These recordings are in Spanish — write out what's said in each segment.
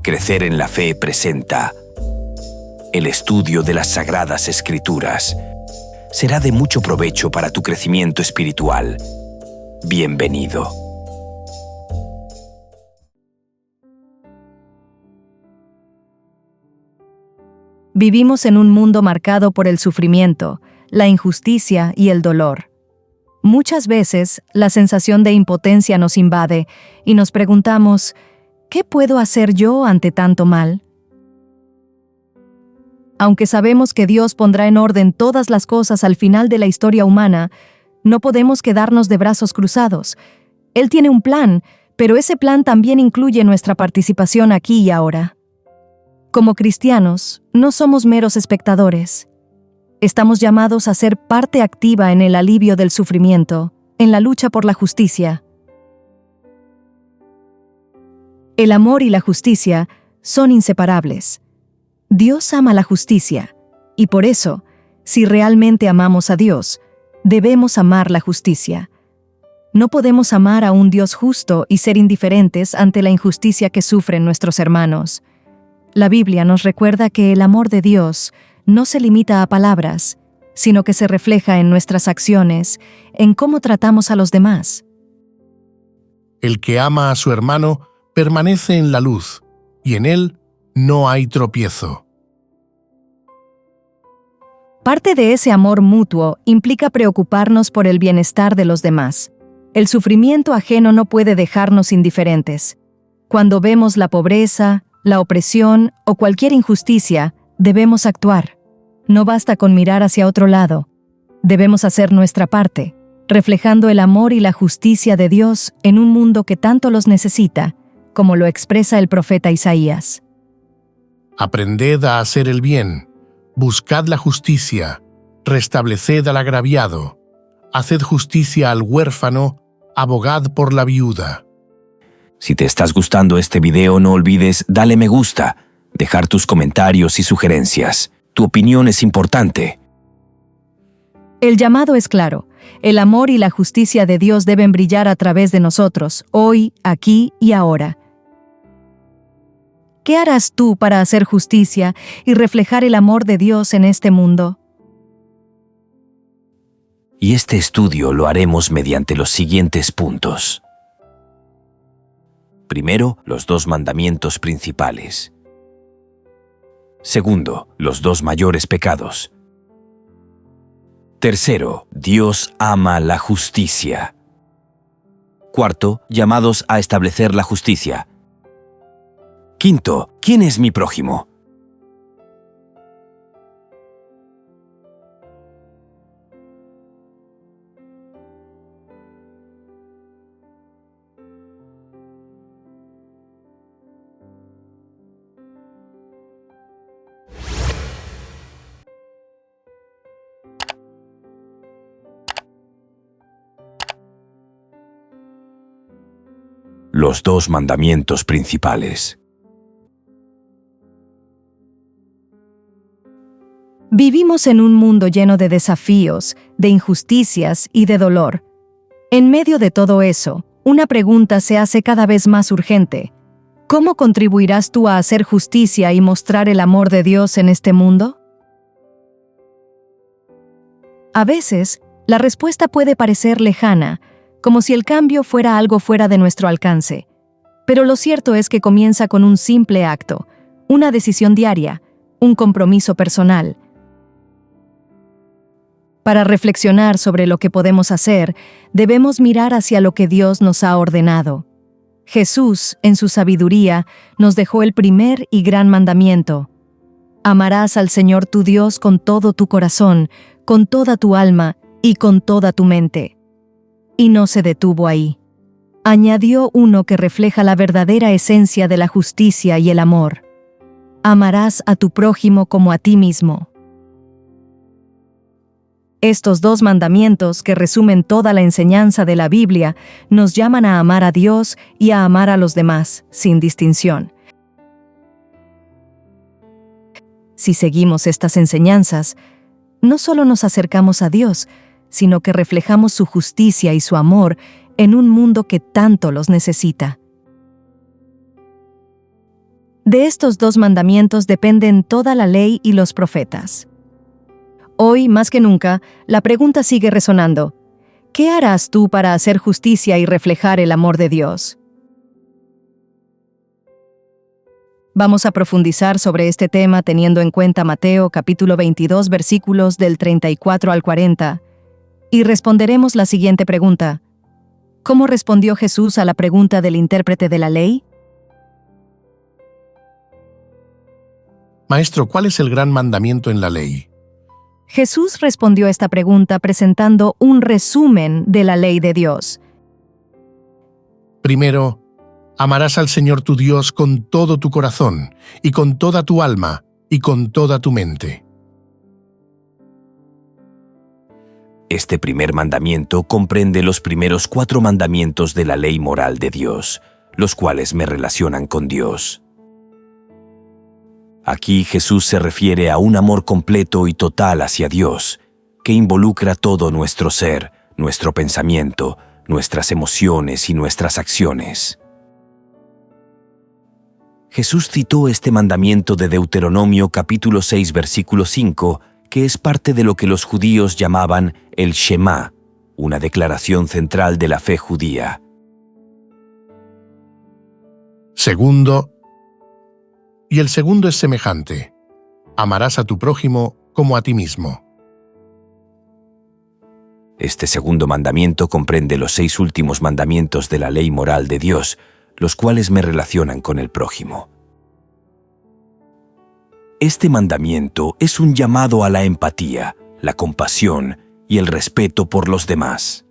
Crecer en la Fe presenta el estudio de las Sagradas Escrituras. Será de mucho provecho para tu crecimiento espiritual. Bienvenido. Vivimos en un mundo marcado por el sufrimiento, la injusticia y el dolor. Muchas veces, la sensación de impotencia nos invade y nos preguntamos, ¿qué puedo hacer yo ante tanto mal? Aunque sabemos que Dios pondrá en orden todas las cosas al final de la historia humana, no podemos quedarnos de brazos cruzados. Él tiene un plan, pero ese plan también incluye nuestra participación aquí y ahora. Como cristianos, no somos meros espectadores. Estamos llamados a ser parte activa en el alivio del sufrimiento, en la lucha por la justicia. El amor y la justicia son inseparables. Dios ama la justicia, y por eso, si realmente amamos a Dios, debemos amar la justicia. No podemos amar a un Dios justo y ser indiferentes ante la injusticia que sufren nuestros hermanos. La Biblia nos recuerda que el amor de Dios no se limita a palabras, sino que se refleja en nuestras acciones, en cómo tratamos a los demás. El que ama a su hermano permanece en la luz, y en él no hay tropiezo. Parte de ese amor mutuo implica preocuparnos por el bienestar de los demás. El sufrimiento ajeno no puede dejarnos indiferentes. Cuando vemos la pobreza, la opresión o cualquier injusticia, debemos actuar. No basta con mirar hacia otro lado. Debemos hacer nuestra parte, reflejando el amor y la justicia de Dios en un mundo que tanto los necesita, como lo expresa el profeta Isaías. Aprended a hacer el bien, buscad la justicia, restableced al agraviado, haced justicia al huérfano, abogad por la viuda. Si te estás gustando este video, no olvides darle me gusta, dejar tus comentarios y sugerencias. Tu opinión es importante. El llamado es claro. El amor y la justicia de Dios deben brillar a través de nosotros, hoy, aquí y ahora. ¿Qué harás tú para hacer justicia y reflejar el amor de Dios en este mundo? Y este estudio lo haremos mediante los siguientes puntos. Primero, los 2 mandamientos principales. Segundo, los 2 mayores pecados. Tercero, Dios ama la justicia. Cuarto, llamados a establecer la justicia. Quinto, ¿quién es mi prójimo? Los 2 mandamientos principales. Vivimos en un mundo lleno de desafíos, de injusticias y de dolor. En medio de todo eso, una pregunta se hace cada vez más urgente. ¿Cómo contribuirás tú a hacer justicia y mostrar el amor de Dios en este mundo? A veces, la respuesta puede parecer lejana, como si el cambio fuera algo fuera de nuestro alcance. Pero lo cierto es que comienza con un simple acto, una decisión diaria, un compromiso personal. Para reflexionar sobre lo que podemos hacer, debemos mirar hacia lo que Dios nos ha ordenado. Jesús, en su sabiduría, nos dejó el primer y gran mandamiento. Amarás al Señor tu Dios con todo tu corazón, con toda tu alma y con toda tu mente. Y no se detuvo ahí. Añadió uno que refleja la verdadera esencia de la justicia y el amor. Amarás a tu prójimo como a ti mismo. Estos 2 mandamientos, que resumen toda la enseñanza de la Biblia, nos llaman a amar a Dios y a amar a los demás, sin distinción. Si seguimos estas enseñanzas, no solo nos acercamos a Dios, sino que reflejamos su justicia y su amor en un mundo que tanto los necesita. De estos dos mandamientos dependen toda la ley y los profetas. Hoy, más que nunca, la pregunta sigue resonando. ¿Qué harás tú para hacer justicia y reflejar el amor de Dios? Vamos a profundizar sobre este tema teniendo en cuenta Mateo capítulo 22 versículos del 34 al 40, y responderemos la siguiente pregunta. ¿Cómo respondió Jesús a la pregunta del intérprete de la ley? Maestro, ¿cuál es el gran mandamiento en la ley? Jesús respondió a esta pregunta presentando un resumen de la ley de Dios. Primero, amarás al Señor tu Dios con todo tu corazón, y con toda tu alma, y con toda tu mente. Este primer mandamiento comprende los primeros 4 mandamientos de la ley moral de Dios, los cuales me relacionan con Dios. Aquí Jesús se refiere a un amor completo y total hacia Dios, que involucra todo nuestro ser, nuestro pensamiento, nuestras emociones y nuestras acciones. Jesús citó este mandamiento de Deuteronomio capítulo 6 versículo 5, que es parte de lo que los judíos llamaban el Shema, una declaración central de la fe judía. Segundo, y el segundo es semejante. Amarás a tu prójimo como a ti mismo. Este segundo mandamiento comprende los 6 últimos mandamientos de la ley moral de Dios, los cuales me relacionan con el prójimo. Este mandamiento es un llamado a la empatía, la compasión y el respeto por los demás.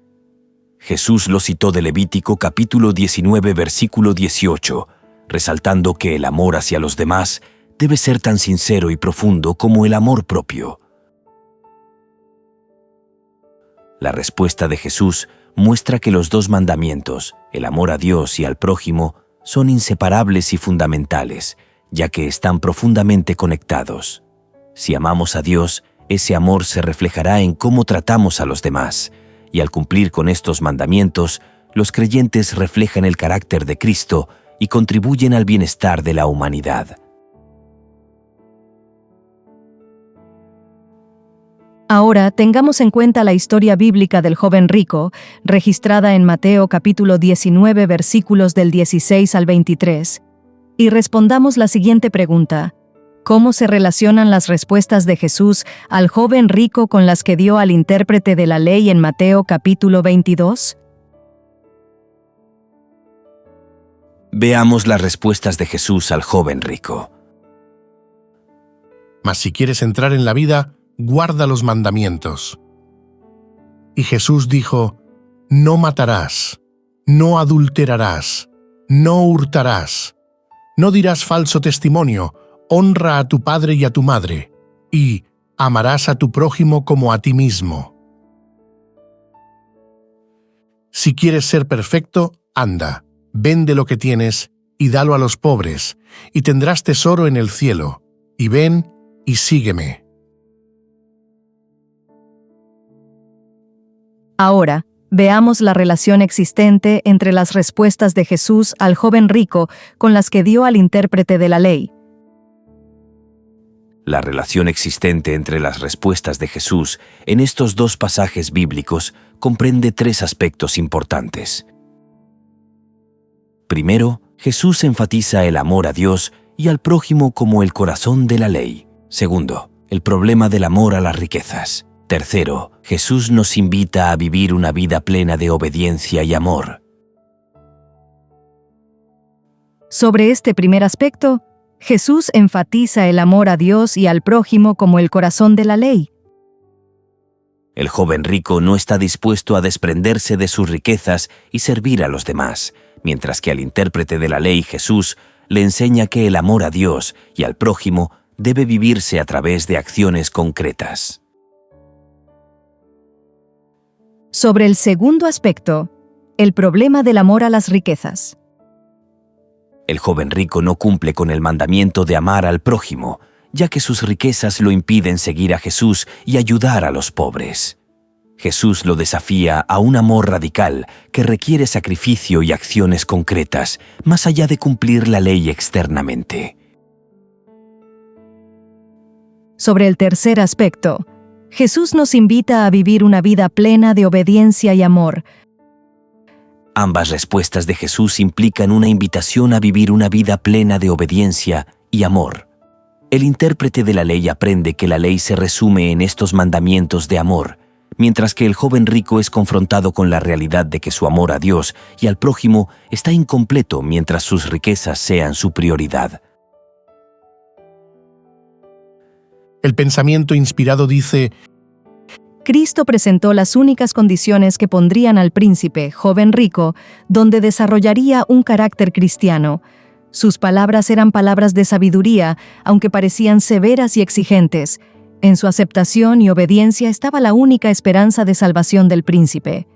Jesús lo citó de Levítico capítulo 19 versículo 18, resaltando que el amor hacia los demás debe ser tan sincero y profundo como el amor propio. La respuesta de Jesús muestra que los 2 mandamientos, el amor a Dios y al prójimo, son inseparables y fundamentales, ya que están profundamente conectados. Si amamos a Dios, ese amor se reflejará en cómo tratamos a los demás, y al cumplir con estos mandamientos, los creyentes reflejan el carácter de Cristo y contribuyen al bienestar de la humanidad. Ahora tengamos en cuenta la historia bíblica del joven rico, registrada en Mateo capítulo 19 versículos del 16 al 23, y respondamos la siguiente pregunta. ¿Cómo se relacionan las respuestas de Jesús al joven rico con las que dio al intérprete de la ley en Mateo capítulo 22? Veamos las respuestas de Jesús al joven rico. Mas si quieres entrar en la vida, guarda los mandamientos. Y Jesús dijo, no matarás, no adulterarás, no hurtarás, no dirás falso testimonio, honra a tu padre y a tu madre, y amarás a tu prójimo como a ti mismo. Si quieres ser perfecto, anda, vende lo que tienes y dalo a los pobres, y tendrás tesoro en el cielo, y ven y sígueme. Ahora, veamos la relación existente entre las respuestas de Jesús al joven rico con las que dio al intérprete de la ley. La relación existente entre las respuestas de Jesús en estos 2 pasajes bíblicos comprende 3 aspectos importantes. Primero, Jesús enfatiza el amor a Dios y al prójimo como el corazón de la ley. Segundo, el problema del amor a las riquezas. Tercero, Jesús nos invita a vivir una vida plena de obediencia y amor. Sobre este primer aspecto, Jesús enfatiza el amor a Dios y al prójimo como el corazón de la ley. El joven rico no está dispuesto a desprenderse de sus riquezas y servir a los demás, mientras que al intérprete de la ley, Jesús, le enseña que el amor a Dios y al prójimo debe vivirse a través de acciones concretas. Sobre el segundo aspecto, el problema del amor a las riquezas. El joven rico no cumple con el mandamiento de amar al prójimo, ya que sus riquezas lo impiden seguir a Jesús y ayudar a los pobres. Jesús lo desafía a un amor radical que requiere sacrificio y acciones concretas, más allá de cumplir la ley externamente. Sobre el tercer aspecto, Jesús nos invita a vivir una vida plena de obediencia y amor. Ambas respuestas de Jesús implican una invitación a vivir una vida plena de obediencia y amor. El intérprete de la ley aprende que la ley se resume en estos mandamientos de amor, mientras que el joven rico es confrontado con la realidad de que su amor a Dios y al prójimo está incompleto mientras sus riquezas sean su prioridad. El pensamiento inspirado dice: Cristo presentó las únicas condiciones que pondrían al príncipe, joven rico, donde desarrollaría un carácter cristiano. Sus palabras eran palabras de sabiduría, aunque parecían severas y exigentes. En su aceptación y obediencia estaba la única esperanza de salvación del príncipe.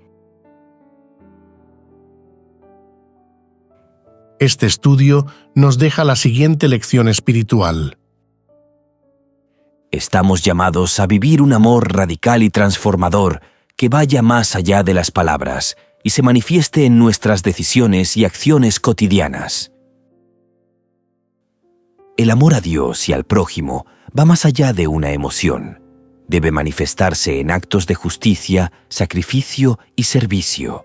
Este estudio nos deja la siguiente lección espiritual. Estamos llamados a vivir un amor radical y transformador que vaya más allá de las palabras y se manifieste en nuestras decisiones y acciones cotidianas. El amor a Dios y al prójimo va más allá de una emoción. Debe manifestarse en actos de justicia, sacrificio y servicio.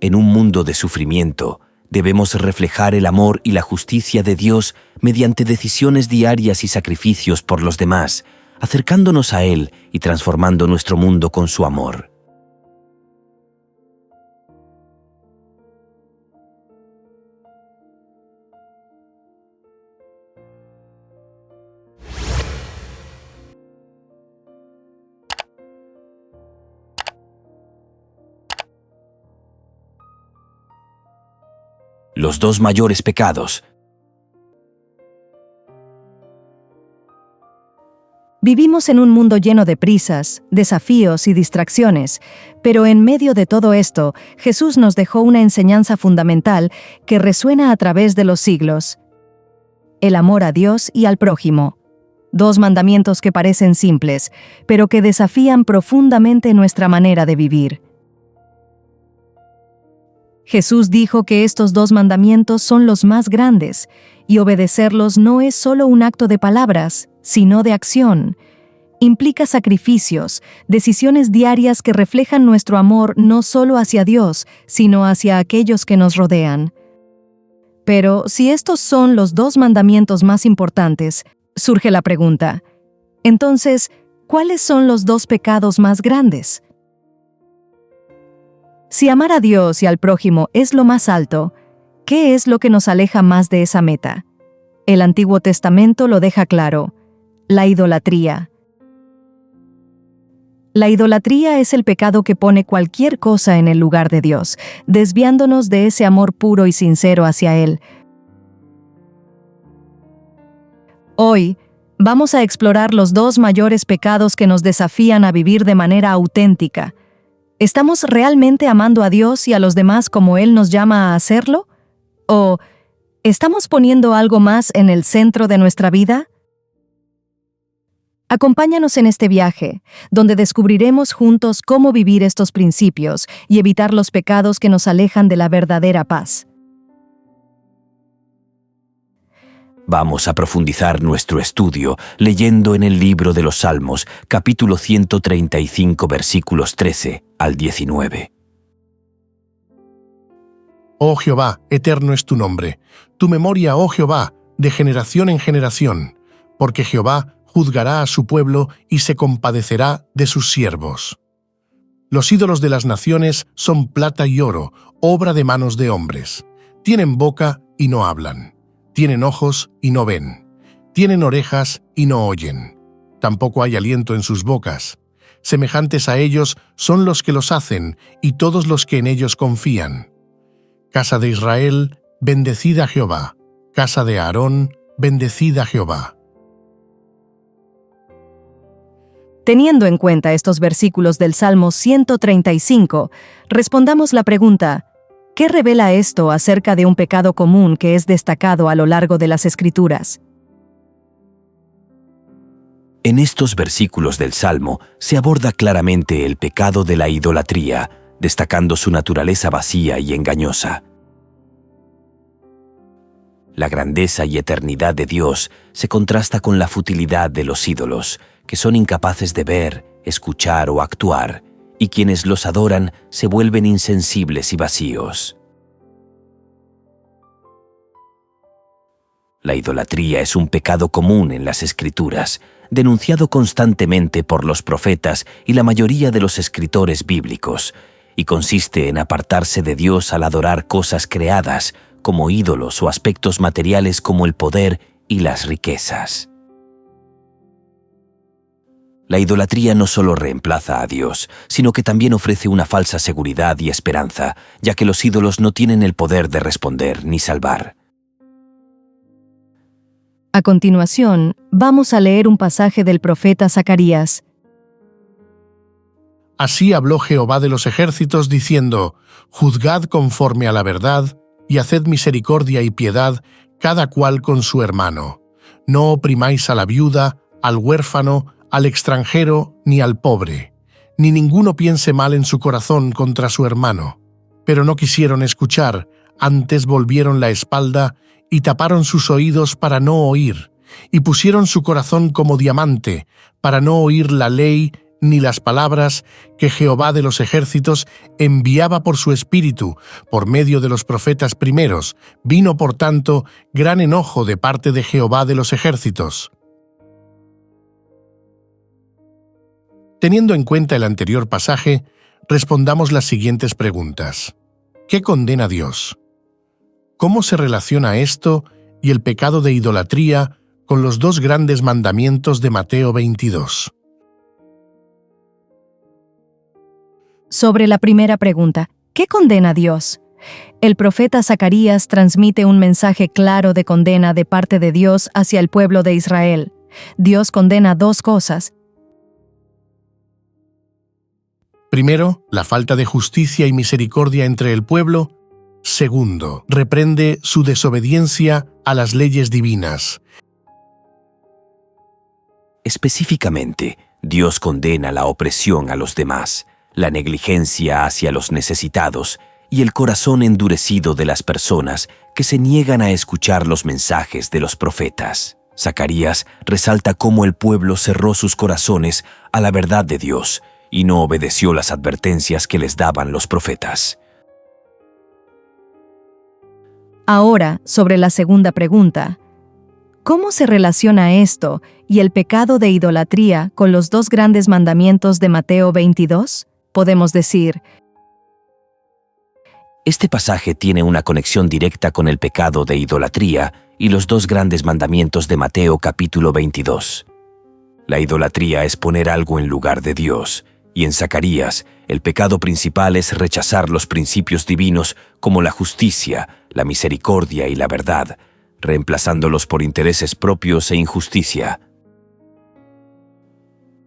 En un mundo de sufrimiento, debemos reflejar el amor y la justicia de Dios mediante decisiones diarias y sacrificios por los demás, acercándonos a Él y transformando nuestro mundo con su amor. Los dos mayores pecados. Vivimos en un mundo lleno de prisas, desafíos y distracciones, pero en medio de todo esto, Jesús nos dejó una enseñanza fundamental que resuena a través de los siglos: el amor a Dios y al prójimo. Dos mandamientos que parecen simples, pero que desafían profundamente nuestra manera de vivir. Jesús dijo que estos dos mandamientos son los más grandes, y obedecerlos no es solo un acto de palabras, sino de acción. Implica sacrificios, decisiones diarias que reflejan nuestro amor no solo hacia Dios, sino hacia aquellos que nos rodean. Pero si estos son los dos mandamientos más importantes, surge la pregunta: entonces, ¿cuáles son los dos pecados más grandes? Si amar a Dios y al prójimo es lo más alto, ¿qué es lo que nos aleja más de esa meta? El Antiguo Testamento lo deja claro: la idolatría. La idolatría es el pecado que pone cualquier cosa en el lugar de Dios, desviándonos de ese amor puro y sincero hacia Él. Hoy, vamos a explorar los dos mayores pecados que nos desafían a vivir de manera auténtica. ¿Estamos realmente amando a Dios y a los demás como Él nos llama a hacerlo? ¿O estamos poniendo algo más en el centro de nuestra vida? Acompáñanos en este viaje, donde descubriremos juntos cómo vivir estos principios y evitar los pecados que nos alejan de la verdadera paz. Vamos a profundizar nuestro estudio leyendo en el libro de los Salmos, capítulo 135, versículos 13 al 19. Oh Jehová, eterno es tu nombre, tu memoria, oh Jehová, de generación en generación, porque Jehová juzgará a su pueblo y se compadecerá de sus siervos. Los ídolos de las naciones son plata y oro, obra de manos de hombres. Tienen boca y no hablan. Tienen ojos y no ven. Tienen orejas y no oyen. Tampoco hay aliento en sus bocas. Semejantes a ellos son los que los hacen y todos los que en ellos confían. Casa de Israel, bendecid a Jehová. Casa de Aarón, bendecid a Jehová. Teniendo en cuenta estos versículos del Salmo 135, respondamos la pregunta: ¿qué revela esto acerca de un pecado común que es destacado a lo largo de las Escrituras? En estos versículos del Salmo se aborda claramente el pecado de la idolatría, destacando su naturaleza vacía y engañosa. La grandeza y eternidad de Dios se contrasta con la futilidad de los ídolos, que son incapaces de ver, escuchar o actuar, y quienes los adoran se vuelven insensibles y vacíos. La idolatría es un pecado común en las Escrituras, denunciado constantemente por los profetas y la mayoría de los escritores bíblicos, y consiste en apartarse de Dios al adorar cosas creadas, como ídolos o aspectos materiales como el poder y las riquezas. La idolatría no solo reemplaza a Dios, sino que también ofrece una falsa seguridad y esperanza, ya que los ídolos no tienen el poder de responder ni salvar. A continuación, vamos a leer un pasaje del profeta Zacarías. Así habló Jehová de los ejércitos, diciendo: Juzgad conforme a la verdad, y haced misericordia y piedad, cada cual con su hermano. No oprimáis a la viuda, al huérfano, al extranjero, ni al pobre. Ni ninguno piense mal en su corazón contra su hermano. Pero no quisieron escuchar, antes volvieron la espalda, y taparon sus oídos para no oír, y pusieron su corazón como diamante, para no oír la ley ni las palabras que Jehová de los ejércitos enviaba por su espíritu, por medio de los profetas primeros. Vino, por tanto, gran enojo de parte de Jehová de los ejércitos. Teniendo en cuenta el anterior pasaje, respondamos las siguientes preguntas. ¿Qué condena Dios? ¿Cómo se relaciona esto y el pecado de idolatría con los dos grandes mandamientos de Mateo 22? Sobre la primera pregunta, ¿qué condena Dios? El profeta Zacarías transmite un mensaje claro de condena de parte de Dios hacia el pueblo de Israel. Dios condena dos cosas. Primero, la falta de justicia y misericordia entre el pueblo. Segundo, reprende su desobediencia a las leyes divinas. Específicamente, Dios condena la opresión a los demás, la negligencia hacia los necesitados y el corazón endurecido de las personas que se niegan a escuchar los mensajes de los profetas. Zacarías resalta cómo el pueblo cerró sus corazones a la verdad de Dios y no obedeció las advertencias que les daban los profetas. Ahora, sobre la segunda pregunta, ¿cómo se relaciona esto y el pecado de idolatría con los dos grandes mandamientos de Mateo 22? Podemos decir, este pasaje tiene una conexión directa con el pecado de idolatría y los dos grandes mandamientos de Mateo capítulo 22. La idolatría es poner algo en lugar de Dios, y en Zacarías, el pecado principal es rechazar los principios divinos como la justicia, la misericordia y la verdad, reemplazándolos por intereses propios e injusticia.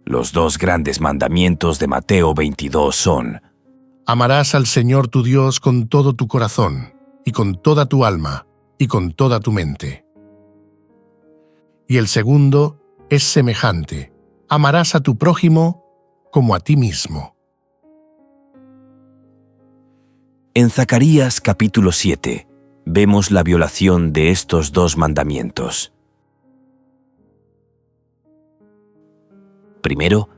Los dos grandes mandamientos de Mateo 22 son: Amarás al Señor tu Dios con todo tu corazón, y con toda tu alma, y con toda tu mente. Y el segundo es semejante: amarás a tu prójimo como a ti mismo. En Zacarías capítulo 7 vemos la violación de estos dos mandamientos. Primero,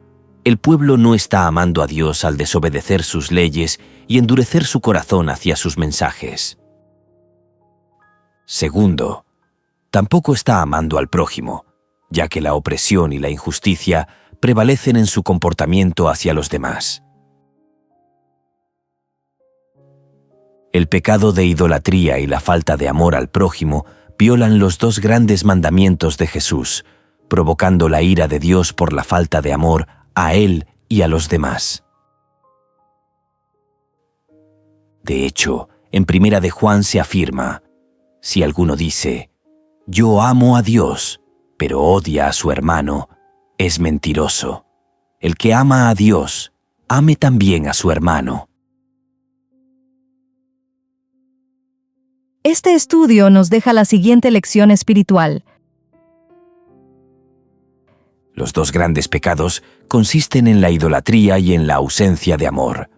el pueblo no está amando a Dios al desobedecer sus leyes y endurecer su corazón hacia sus mensajes. Segundo, tampoco está amando al prójimo, ya que la opresión y la injusticia prevalecen en su comportamiento hacia los demás. El pecado de idolatría y la falta de amor al prójimo violan los dos grandes mandamientos de Jesús, provocando la ira de Dios por la falta de amor a Él y a los demás. De hecho, en Primera de Juan se afirma: si alguno dice, yo amo a Dios, pero odia a su hermano, es mentiroso. El que ama a Dios, ame también a su hermano. Este estudio nos deja la siguiente lección espiritual. Los dos grandes pecados consisten en la idolatría y en la ausencia de amor.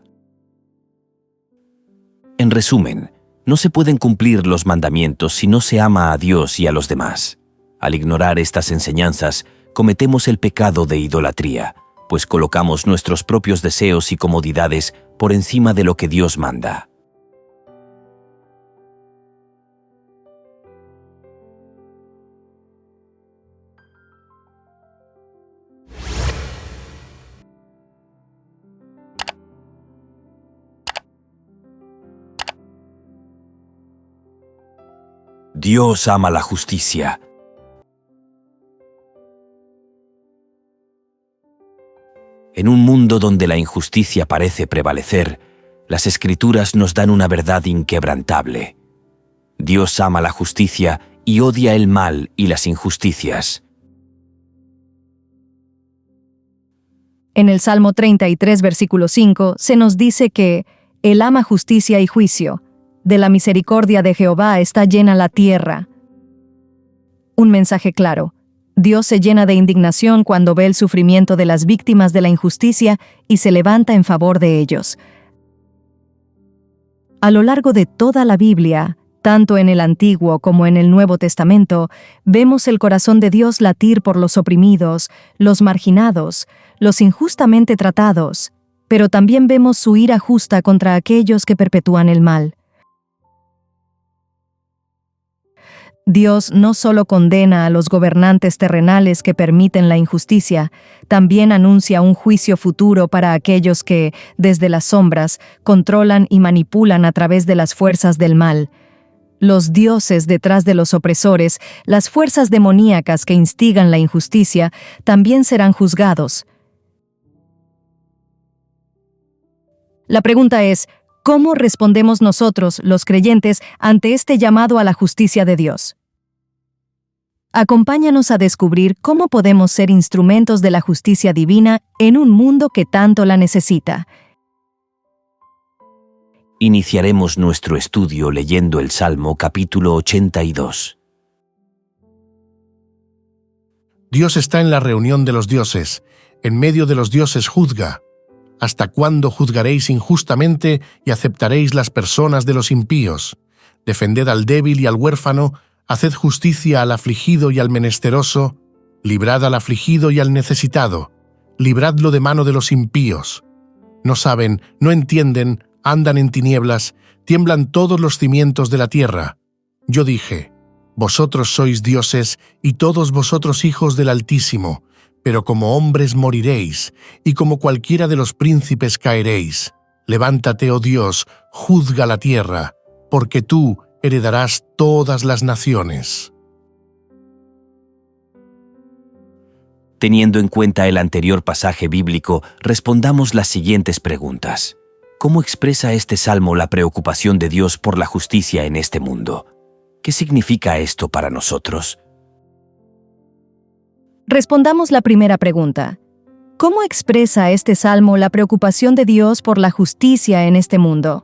En resumen, no se pueden cumplir los mandamientos si no se ama a Dios y a los demás. Al ignorar estas enseñanzas, cometemos el pecado de idolatría, pues colocamos nuestros propios deseos y comodidades por encima de lo que Dios manda. Dios ama la justicia. En un mundo donde la injusticia parece prevalecer, las Escrituras nos dan una verdad inquebrantable. Dios ama la justicia y odia el mal y las injusticias. En el Salmo 33, versículo 5, se nos dice que Él ama justicia y juicio. De la misericordia de Jehová está llena la tierra. Un mensaje claro. Dios se llena de indignación cuando ve el sufrimiento de las víctimas de la injusticia y se levanta en favor de ellos. A lo largo de toda la Biblia, tanto en el Antiguo como en el Nuevo Testamento, vemos el corazón de Dios latir por los oprimidos, los marginados, los injustamente tratados, pero también vemos su ira justa contra aquellos que perpetúan el mal. Dios no solo condena a los gobernantes terrenales que permiten la injusticia, también anuncia un juicio futuro para aquellos que, desde las sombras, controlan y manipulan a través de las fuerzas del mal. Los dioses detrás de los opresores, las fuerzas demoníacas que instigan la injusticia, también serán juzgados. La pregunta es, ¿cómo respondemos nosotros, los creyentes, ante este llamado a la justicia de Dios? Acompáñanos a descubrir cómo podemos ser instrumentos de la justicia divina en un mundo que tanto la necesita. Iniciaremos nuestro estudio leyendo el Salmo capítulo 82. Dios está en la reunión de los dioses, en medio de los dioses juzga. ¿Hasta cuándo juzgaréis injustamente y aceptaréis las personas de los impíos? Defended al débil y al huérfano, haced justicia al afligido y al menesteroso, librad al afligido y al necesitado, libradlo de mano de los impíos. No saben, no entienden, andan en tinieblas, tiemblan todos los cimientos de la tierra. Yo dije, vosotros sois dioses y todos vosotros hijos del Altísimo, pero como hombres moriréis, y como cualquiera de los príncipes caeréis. Levántate, oh Dios, juzga la tierra, porque tú heredarás todas las naciones. Teniendo en cuenta el anterior pasaje bíblico, respondamos las siguientes preguntas. ¿Cómo expresa este salmo la preocupación de Dios por la justicia en este mundo? ¿Qué significa esto para nosotros? Respondamos la primera pregunta. ¿Cómo expresa este salmo la preocupación de Dios por la justicia en este mundo?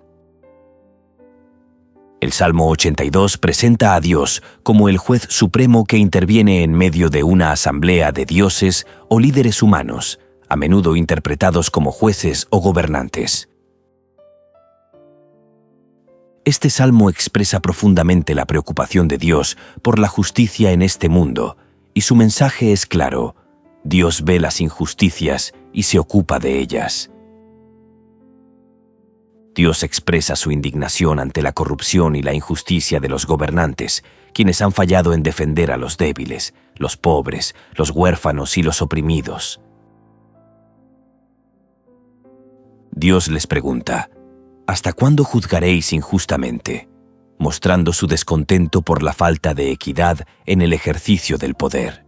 El Salmo 82 presenta a Dios como el juez supremo que interviene en medio de una asamblea de dioses o líderes humanos, a menudo interpretados como jueces o gobernantes. Este salmo expresa profundamente la preocupación de Dios por la justicia en este mundo, y su mensaje es claro: Dios ve las injusticias y se ocupa de ellas. Dios expresa su indignación ante la corrupción y la injusticia de los gobernantes, quienes han fallado en defender a los débiles, los pobres, los huérfanos y los oprimidos. Dios les pregunta: ¿hasta cuándo juzgaréis injustamente?, mostrando su descontento por la falta de equidad en el ejercicio del poder.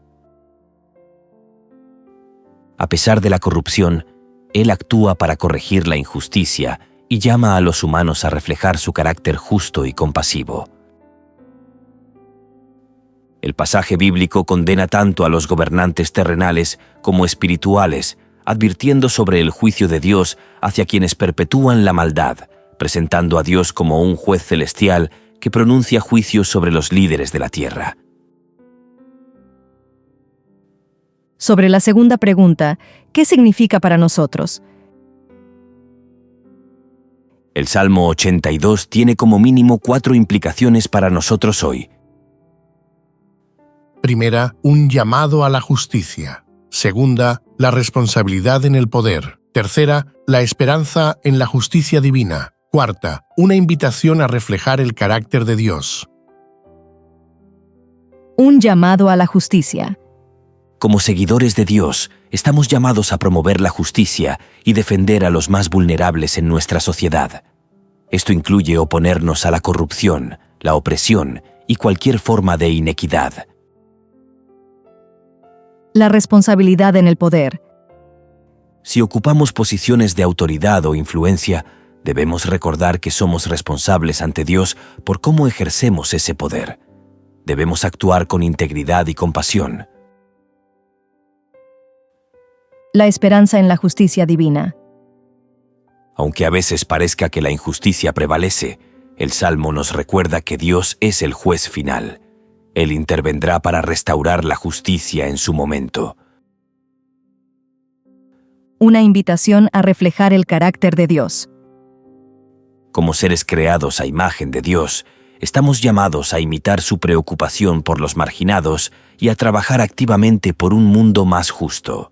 A pesar de la corrupción, Él actúa para corregir la injusticia y llama a los humanos a reflejar su carácter justo y compasivo. El pasaje bíblico condena tanto a los gobernantes terrenales como espirituales, advirtiendo sobre el juicio de Dios hacia quienes perpetúan la maldad, presentando a Dios como un juez celestial que pronuncia juicios sobre los líderes de la tierra. Sobre la segunda pregunta, ¿qué significa para nosotros? El Salmo 82 tiene como mínimo 4 implicaciones para nosotros hoy. Primera, un llamado a la justicia. Segunda, la responsabilidad en el poder. Tercera, la esperanza en la justicia divina. Cuarta, una invitación a reflejar el carácter de Dios. Un llamado a la justicia. Como seguidores de Dios, estamos llamados a promover la justicia y defender a los más vulnerables en nuestra sociedad. Esto incluye oponernos a la corrupción, la opresión y cualquier forma de inequidad. La responsabilidad en el poder. Si ocupamos posiciones de autoridad o influencia, debemos recordar que somos responsables ante Dios por cómo ejercemos ese poder. Debemos actuar con integridad y compasión. La esperanza en la justicia divina. Aunque a veces parezca que la injusticia prevalece, el Salmo nos recuerda que Dios es el juez final. Él intervendrá para restaurar la justicia en su momento. Una invitación a reflejar el carácter de Dios. Como seres creados a imagen de Dios, estamos llamados a imitar su preocupación por los marginados y a trabajar activamente por un mundo más justo.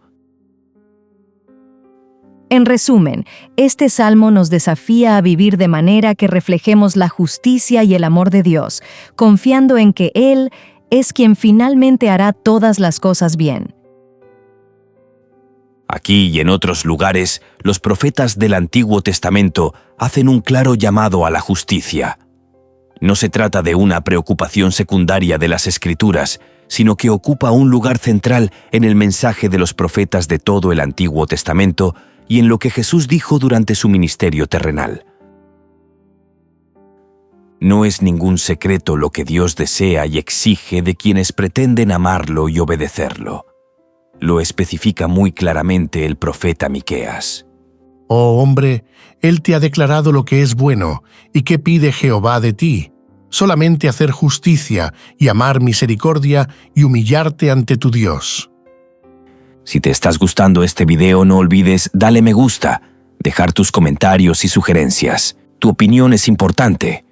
En resumen, este salmo nos desafía a vivir de manera que reflejemos la justicia y el amor de Dios, confiando en que Él es quien finalmente hará todas las cosas bien. Aquí y en otros lugares, los profetas del Antiguo Testamento hacen un claro llamado a la justicia. No se trata de una preocupación secundaria de las Escrituras, sino que ocupa un lugar central en el mensaje de los profetas de todo el Antiguo Testamento y en lo que Jesús dijo durante su ministerio terrenal. No es ningún secreto lo que Dios desea y exige de quienes pretenden amarlo y obedecerlo. Lo especifica muy claramente el profeta Miqueas. Oh hombre, Él te ha declarado lo que es bueno, y qué pide Jehová de ti. Solamente hacer justicia y amar misericordia y humillarte ante tu Dios. Si te estás gustando este video, no olvides darle me gusta, dejar tus comentarios y sugerencias. Tu opinión es importante.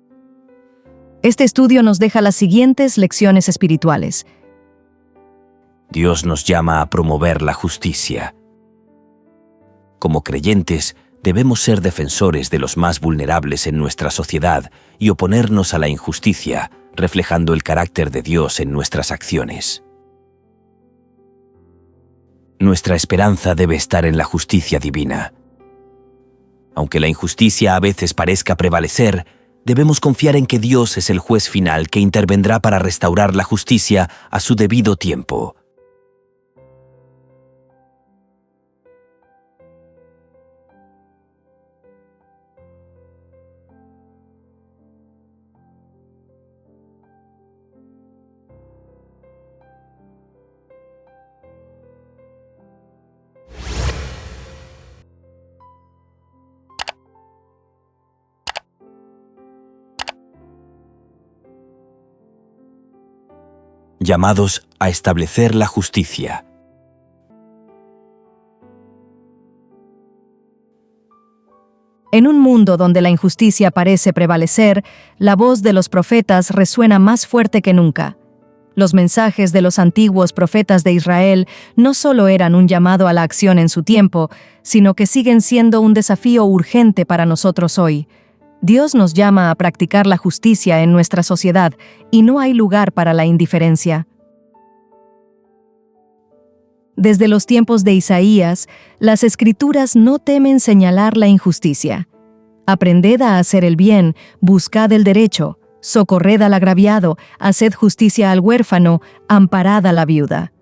Este estudio nos deja las siguientes lecciones espirituales. Dios nos llama a promover la justicia. Como creyentes, debemos ser defensores de los más vulnerables en nuestra sociedad y oponernos a la injusticia, reflejando el carácter de Dios en nuestras acciones. Nuestra esperanza debe estar en la justicia divina. Aunque la injusticia a veces parezca prevalecer, debemos confiar en que Dios es el juez final que intervendrá para restaurar la justicia a su debido tiempo. Llamados a establecer la justicia. En un mundo donde la injusticia parece prevalecer, la voz de los profetas resuena más fuerte que nunca. Los mensajes de los antiguos profetas de Israel no solo eran un llamado a la acción en su tiempo, sino que siguen siendo un desafío urgente para nosotros hoy. Dios nos llama a practicar la justicia en nuestra sociedad y no hay lugar para la indiferencia. Desde los tiempos de Isaías, las Escrituras no temen señalar la injusticia. Aprended a hacer el bien, buscad el derecho, socorred al agraviado, haced justicia al huérfano, amparad a la viuda.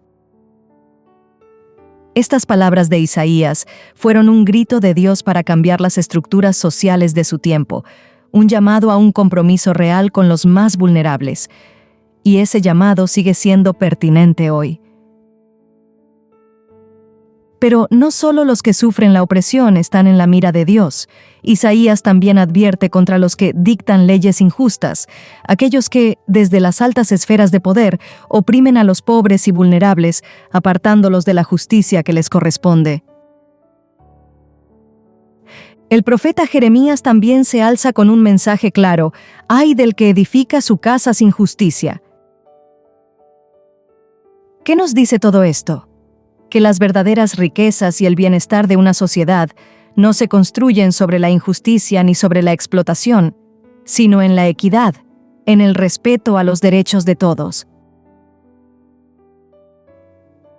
Estas palabras de Isaías fueron un grito de Dios para cambiar las estructuras sociales de su tiempo, un llamado a un compromiso real con los más vulnerables. Y ese llamado sigue siendo pertinente hoy. Pero no solo los que sufren la opresión están en la mira de Dios. Isaías también advierte contra los que dictan leyes injustas, aquellos que, desde las altas esferas de poder, oprimen a los pobres y vulnerables, apartándolos de la justicia que les corresponde. El profeta Jeremías también se alza con un mensaje claro: «Ay del que edifica su casa sin justicia». ¿Qué nos dice todo esto? Que las verdaderas riquezas y el bienestar de una sociedad no se construyen sobre la injusticia ni sobre la explotación, sino en la equidad, en el respeto a los derechos de todos.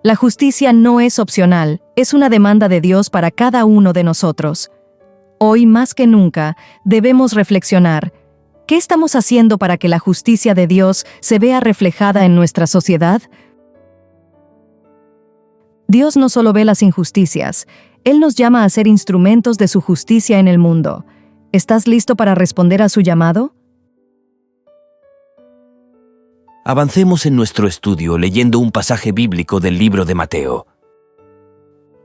La justicia no es opcional, es una demanda de Dios para cada uno de nosotros. Hoy más que nunca debemos reflexionar, ¿qué estamos haciendo para que la justicia de Dios se vea reflejada en nuestra sociedad? Dios no solo ve las injusticias, Él nos llama a ser instrumentos de su justicia en el mundo. ¿Estás listo para responder a su llamado? Avancemos en nuestro estudio leyendo un pasaje bíblico del libro de Mateo.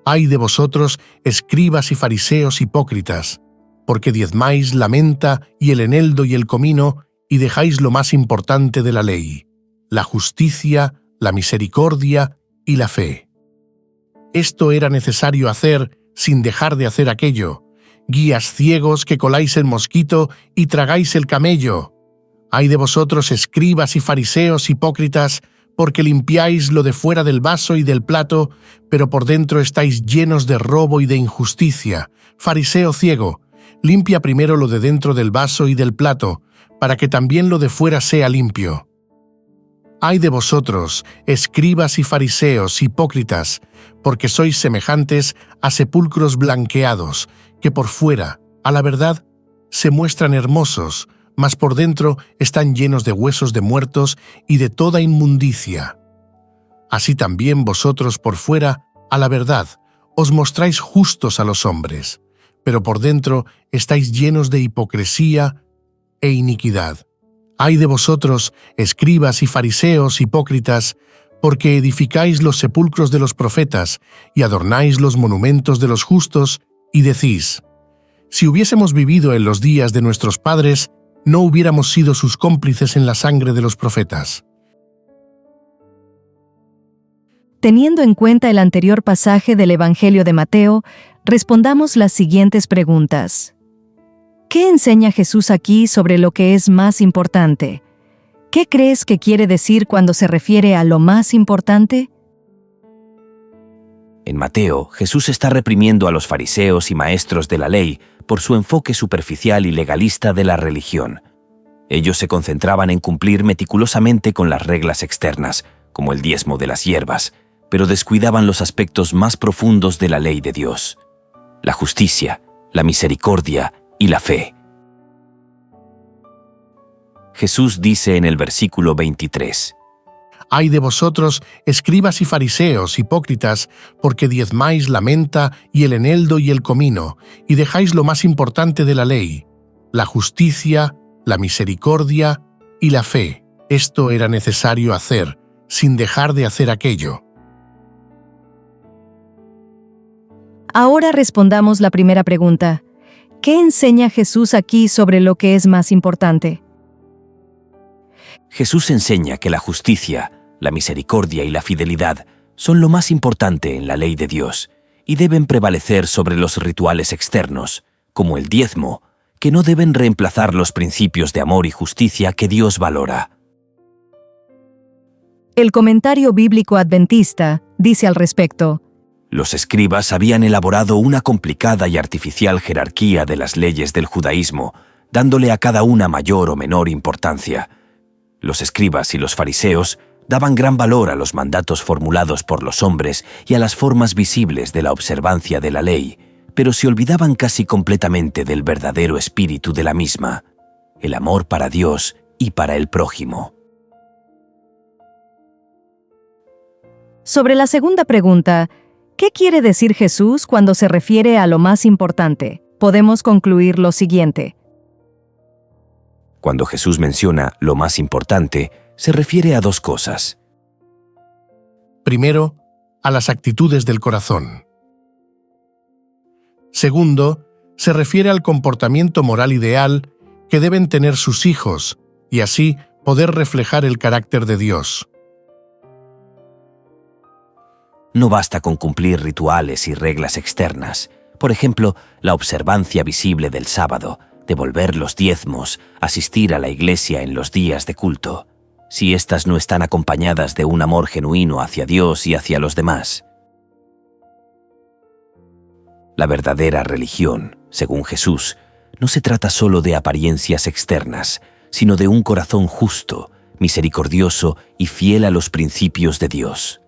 Ay de vosotros, escribas y fariseos hipócritas, porque diezmáis la menta y el eneldo y el comino, y dejáis lo más importante de la ley, la justicia, la misericordia y la fe. Esto era necesario hacer sin dejar de hacer aquello. Guías ciegos que coláis el mosquito y tragáis el camello. Ay de vosotros, escribas y fariseos hipócritas, porque limpiáis lo de fuera del vaso y del plato, pero por dentro estáis llenos de robo y de injusticia. Fariseo ciego, limpia primero lo de dentro del vaso y del plato, para que también lo de fuera sea limpio. Ay de vosotros, escribas y fariseos hipócritas, porque sois semejantes a sepulcros blanqueados, que por fuera, a la verdad, se muestran hermosos, mas por dentro están llenos de huesos de muertos y de toda inmundicia. Así también vosotros por fuera, a la verdad, os mostráis justos a los hombres, pero por dentro estáis llenos de hipocresía e iniquidad. Ay de vosotros, escribas y fariseos hipócritas, porque edificáis los sepulcros de los profetas y adornáis los monumentos de los justos, y decís: si hubiésemos vivido en los días de nuestros padres, no hubiéramos sido sus cómplices en la sangre de los profetas. Teniendo en cuenta el anterior pasaje del Evangelio de Mateo, respondamos las siguientes preguntas. ¿Qué enseña Jesús aquí sobre lo que es más importante? ¿Qué crees que quiere decir cuando se refiere a lo más importante? En Mateo, Jesús está reprimiendo a los fariseos y maestros de la ley por su enfoque superficial y legalista de la religión. Ellos se concentraban en cumplir meticulosamente con las reglas externas, como el diezmo de las hierbas, pero descuidaban los aspectos más profundos de la ley de Dios: la justicia, la misericordia y la fe. Jesús dice en el versículo 23: Ay de vosotros, escribas y fariseos hipócritas, porque diezmáis la menta y el eneldo y el comino, y dejáis lo más importante de la ley, la justicia, la misericordia y la fe. Esto era necesario hacer, sin dejar de hacer aquello. Ahora respondamos la primera pregunta. ¿Qué enseña Jesús aquí sobre lo que es más importante? Jesús enseña que la justicia, la misericordia y la fidelidad son lo más importante en la ley de Dios y deben prevalecer sobre los rituales externos, como el diezmo, que no deben reemplazar los principios de amor y justicia que Dios valora. El comentario bíblico adventista dice al respecto: Los escribas habían elaborado una complicada y artificial jerarquía de las leyes del judaísmo, dándole a cada una mayor o menor importancia. Los escribas y los fariseos daban gran valor a los mandatos formulados por los hombres y a las formas visibles de la observancia de la ley, pero se olvidaban casi completamente del verdadero espíritu de la misma, el amor para Dios y para el prójimo. Sobre la segunda pregunta, ¿qué quiere decir Jesús cuando se refiere a lo más importante? Podemos concluir lo siguiente. Cuando Jesús menciona lo más importante, se refiere a dos cosas. Primero, a las actitudes del corazón. Segundo, se refiere al comportamiento moral ideal que deben tener sus hijos y así poder reflejar el carácter de Dios. No basta con cumplir rituales y reglas externas, por ejemplo, la observancia visible del sábado, devolver los diezmos, asistir a la iglesia en los días de culto. si éstas no están acompañadas de un amor genuino hacia Dios y hacia los demás. La verdadera religión, según Jesús, no se trata solo de apariencias externas, sino de un corazón justo, misericordioso y fiel a los principios de Dios.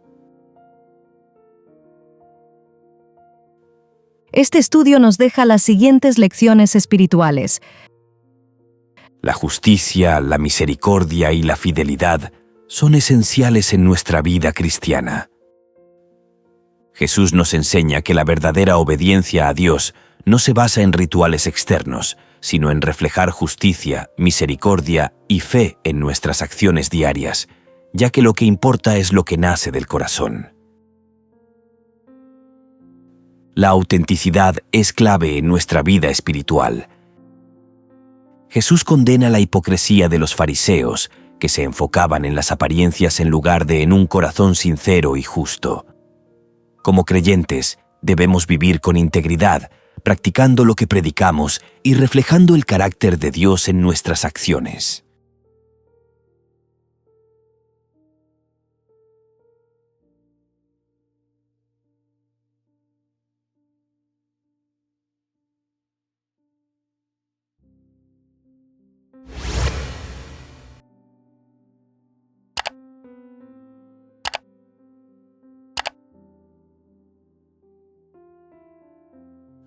Este estudio nos deja las siguientes lecciones espirituales. La justicia, la misericordia y la fidelidad son esenciales en nuestra vida cristiana. Jesús nos enseña que la verdadera obediencia a Dios no se basa en rituales externos, sino en reflejar justicia, misericordia y fe en nuestras acciones diarias, ya que lo que importa es lo que nace del corazón. La autenticidad es clave en nuestra vida espiritual. Jesús condena la hipocresía de los fariseos, que se enfocaban en las apariencias en lugar de en un corazón sincero y justo. Como creyentes, debemos vivir con integridad, practicando lo que predicamos y reflejando el carácter de Dios en nuestras acciones.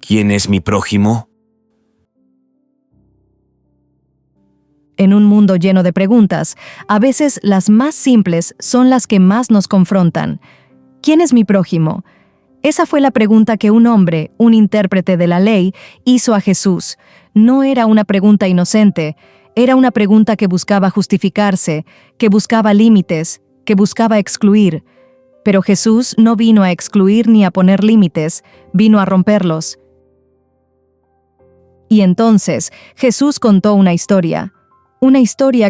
¿Quién es mi prójimo? En un mundo lleno de preguntas, a veces las más simples son las que más nos confrontan. ¿Quién es mi prójimo? Esa fue la pregunta que un hombre, un intérprete de la ley, hizo a Jesús. No era una pregunta inocente, era una pregunta que buscaba justificarse, que buscaba límites, que buscaba excluir. Pero Jesús no vino a excluir ni a poner límites, vino a romperlos. Y entonces Jesús contó una historia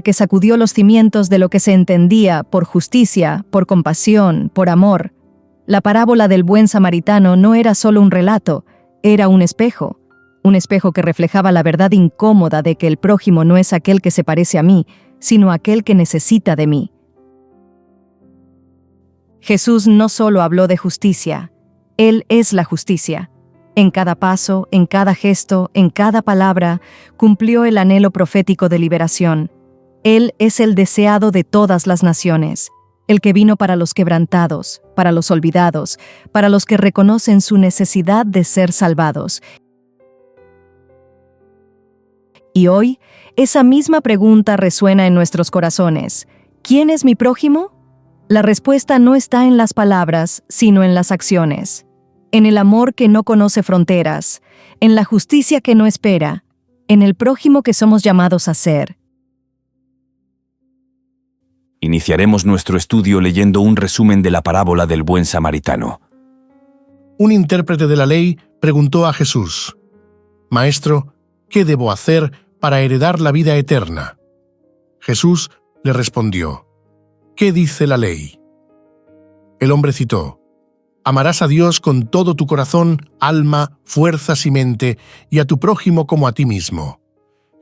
que sacudió los cimientos de lo que se entendía por justicia, por compasión, por amor. La parábola del buen samaritano no era solo un relato, era un espejo que reflejaba la verdad incómoda de que el prójimo no es aquel que se parece a mí, sino aquel que necesita de mí. Jesús no solo habló de justicia, Él es la justicia. En cada paso, en cada gesto, en cada palabra, cumplió el anhelo profético de liberación. Él es el deseado de todas las naciones, el que vino para los quebrantados, para los olvidados, para los que reconocen su necesidad de ser salvados. Y hoy, esa misma pregunta resuena en nuestros corazones. ¿Quién es mi prójimo? La respuesta no está en las palabras, sino en las acciones. En el amor que no conoce fronteras, en la justicia que no espera, en el prójimo que somos llamados a ser. Iniciaremos nuestro estudio leyendo un resumen de la parábola del buen samaritano. Un intérprete de la ley preguntó a Jesús: «Maestro, ¿qué debo hacer para heredar la vida eterna?» Jesús le respondió: «¿Qué dice la ley?» El hombre citó: «Amarás a Dios con todo tu corazón, alma, fuerzas y mente, y a tu prójimo como a ti mismo».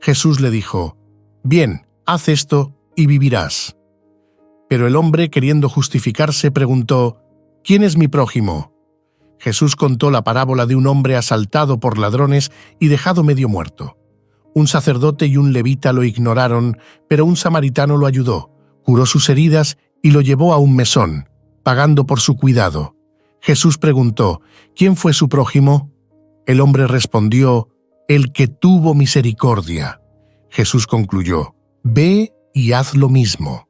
Jesús le dijo: «Bien, haz esto y vivirás». Pero el hombre, queriendo justificarse, preguntó: «¿Quién es mi prójimo?». Jesús contó la parábola de un hombre asaltado por ladrones y dejado medio muerto. Un sacerdote y un levita lo ignoraron, pero un samaritano lo ayudó, curó sus heridas y lo llevó a un mesón, pagando por su cuidado. Jesús preguntó: ¿Quién fue su prójimo? El hombre respondió: el que tuvo misericordia. Jesús concluyó: ve y haz lo mismo.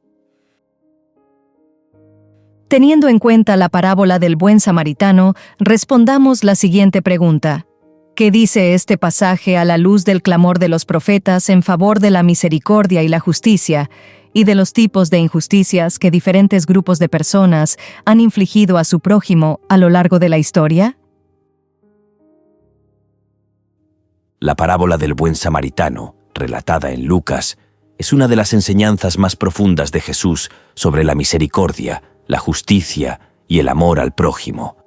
Teniendo en cuenta la parábola del buen samaritano, respondamos la siguiente pregunta. ¿Qué dice este pasaje a la luz del clamor de los profetas en favor de la misericordia y la justicia, y de los tipos de injusticias que diferentes grupos de personas han infligido a su prójimo a lo largo de la historia? La parábola del buen samaritano, relatada en Lucas, es una de las enseñanzas más profundas de Jesús sobre la misericordia, la justicia y el amor al prójimo.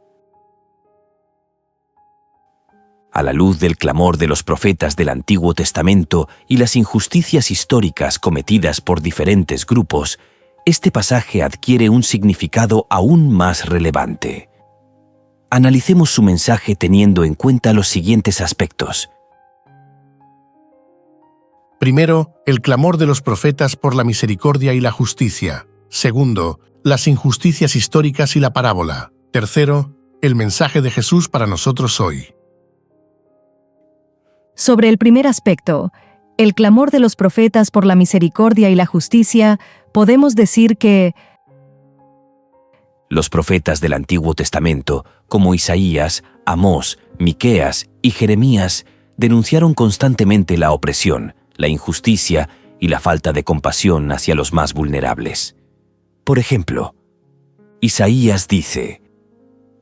A la luz del clamor de los profetas del Antiguo Testamento y las injusticias históricas cometidas por diferentes grupos, este pasaje adquiere un significado aún más relevante. Analicemos su mensaje teniendo en cuenta los siguientes aspectos. Primero, el clamor de los profetas por la misericordia y la justicia. Segundo, las injusticias históricas y la parábola. Tercero, el mensaje de Jesús para nosotros hoy. Sobre el primer aspecto, el clamor de los profetas por la misericordia y la justicia, podemos decir que Los profetas del Antiguo Testamento, como Isaías, Amós, Miqueas y Jeremías, denunciaron constantemente la opresión, la injusticia y la falta de compasión hacia los más vulnerables. Por ejemplo, Isaías dice: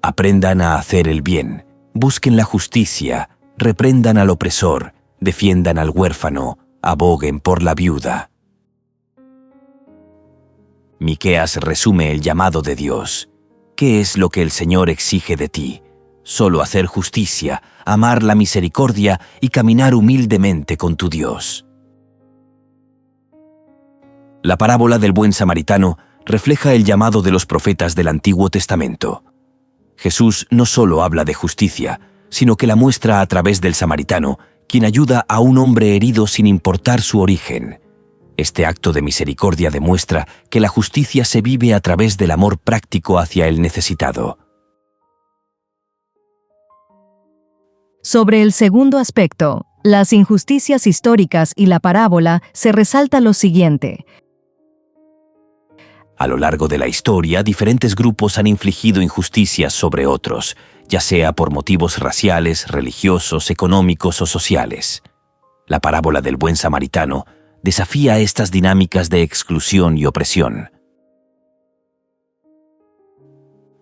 «Aprendan a hacer el bien, busquen la justicia, reprendan al opresor, defiendan al huérfano, aboguen por la viuda». Miqueas resume el llamado de Dios. ¿Qué es lo que el Señor exige de ti? Solo hacer justicia, amar la misericordia y caminar humildemente con tu Dios. La parábola del buen samaritano refleja el llamado de los profetas del Antiguo Testamento. Jesús no solo habla de justicia, sino que la muestra a través del samaritano, quien ayuda a un hombre herido sin importar su origen. Este acto de misericordia demuestra que la justicia se vive a través del amor práctico hacia el necesitado. sobre el segundo aspecto, las injusticias históricas y la parábola, se resalta lo siguiente. A lo largo de la historia, diferentes grupos han infligido injusticias sobre otros, ya sea por motivos raciales, religiosos, económicos o sociales. La parábola del buen samaritano desafía estas dinámicas de exclusión y opresión.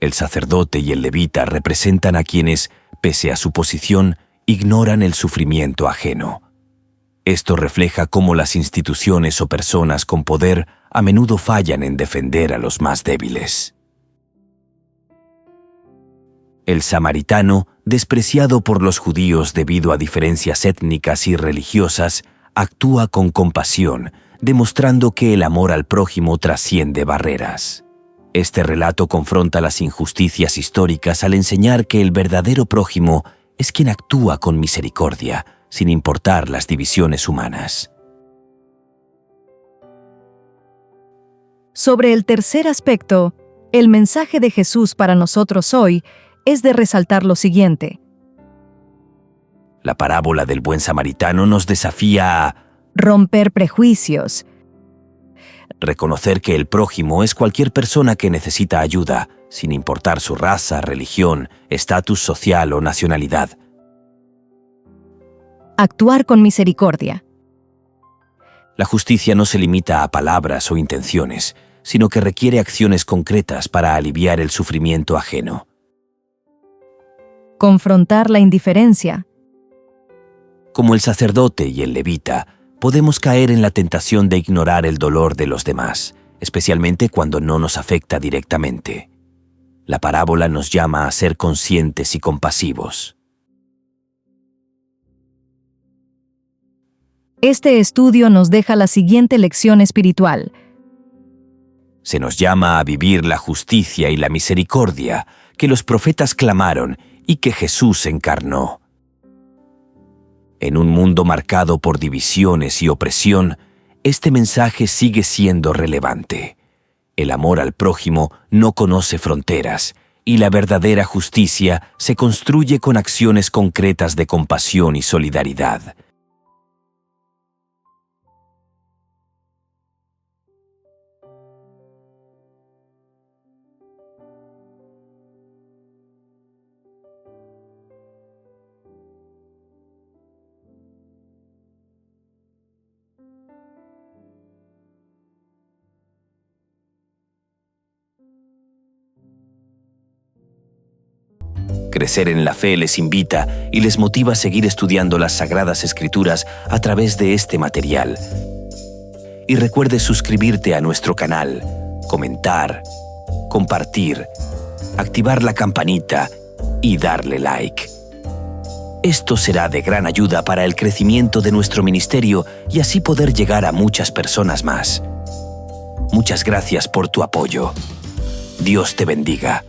El sacerdote y el levita representan a quienes, pese a su posición, ignoran el sufrimiento ajeno. Esto refleja cómo las instituciones o personas con poder a menudo fallan en defender a los más débiles. El samaritano, despreciado por los judíos debido a diferencias étnicas y religiosas, actúa con compasión, demostrando que el amor al prójimo trasciende barreras. Este relato confronta las injusticias históricas al enseñar que el verdadero prójimo es quien actúa con misericordia, sin importar las divisiones humanas. Sobre el tercer aspecto, el mensaje de Jesús para nosotros hoy es de resaltar lo siguiente. La parábola del buen samaritano nos desafía a romper prejuicios, reconocer que el prójimo es cualquier persona que necesita ayuda, sin importar su raza, religión, estatus social o nacionalidad. actuar con misericordia. La justicia no se limita a palabras o intenciones, sino que requiere acciones concretas para aliviar el sufrimiento ajeno. Confrontar la indiferencia. Como el sacerdote y el levita, podemos caer en la tentación de ignorar el dolor de los demás, especialmente cuando no nos afecta directamente. La parábola nos llama a ser conscientes y compasivos. Este estudio nos deja la siguiente lección espiritual. Se nos llama a vivir la justicia y la misericordia que los profetas clamaron y que Jesús encarnó. En un mundo marcado por divisiones y opresión, este mensaje sigue siendo relevante. El amor al prójimo no conoce fronteras y la verdadera justicia se construye con acciones concretas de compasión y solidaridad. Crecer en la fe les invita y les motiva a seguir estudiando las Sagradas Escrituras a través de este material. Y recuerde suscribirte a nuestro canal, comentar, compartir, activar la campanita y darle like. Esto será de gran ayuda para el crecimiento de nuestro ministerio y así poder llegar a muchas personas más. Muchas gracias por tu apoyo. Dios te bendiga.